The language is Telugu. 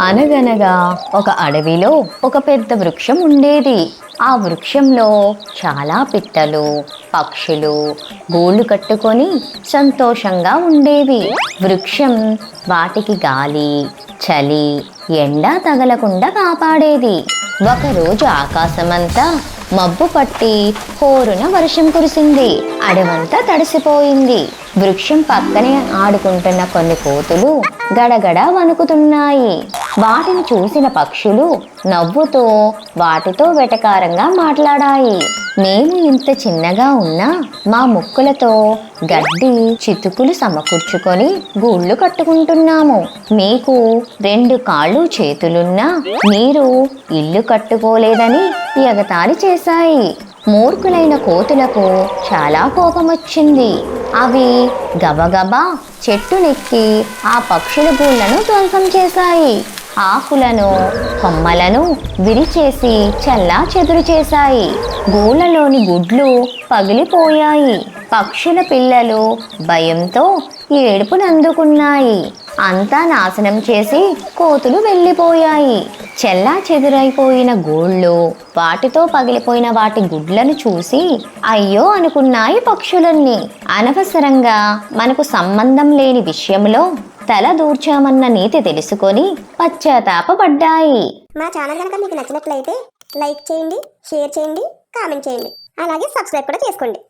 అనగనగా ఒక అడవిలో ఒక పెద్ద వృక్షం ఉండేది. ఆ వృక్షంలో చాలా పిట్టలు, పక్షులు గూళ్ళు కట్టుకొని సంతోషంగా ఉండేవి. వృక్షం వాటికి గాలి, చలి, ఎండ తగలకుండా కాపాడేది. ఒకరోజు ఆకాశమంతా మబ్బు పట్టి హోరున వర్షం కురిసింది. అడవంతా తడిసిపోయింది. వృక్షం పక్కనే ఆడుకుంటున్న కొన్ని కోతులు గడగడ వణుకుతున్నాయి. వాటిని చూసిన పక్షులు నవ్వుతూ వాటితో వెటకారంగా మాట్లాడాయి. మేము ఇంత చిన్నగా ఉన్నా మా ముక్కులతో గడ్డి చితుకులు సమకూర్చుకొని గూళ్ళు కట్టుకుంటున్నాము. మీకు 2 కాళ్ళు చేతులున్నా మీరు ఇల్లు కట్టుకోలేదని ఎగతాళి చేశాయి. మూర్ఖులైన కోతులకు చాలా కోపం వచ్చింది. అవి గబగబా చెట్టునెక్కి ఆ పక్షుల గూళ్ళను ధ్వంసం చేశాయి. ఆకులను, కొమ్మలను విరిచేసి చల్లా చెదురు చేశాయి. గూళ్ళలోని గుడ్లు పగిలిపోయాయి. పక్షుల పిల్లలు భయంతో ఏడుపునందుకున్నాయి. అంతా నాశనం చేసి కోతులు వెళ్ళిపోయాయి. చెల్లా చెదురైపోయిన గూళ్ళు, వాటితో పగిలిపోయిన వాటి గుడ్లను చూసి అయ్యో అనుకున్నాయి పక్షులన్నీ. అనవసరంగా మనకు సంబంధం లేని విషయంలో తల దూర్చామన్న నీతి తెలుసుకొని పశ్చాత్తాపపడ్డాయి. మా ఛానల్ కనుక మీకు నచ్చినట్లయితే లైక్ చేయండి, షేర్ చేయండి, కామెంట్ చేయండి. అలాగే సబ్స్క్రైబ్ కూడా చేసుకోండి.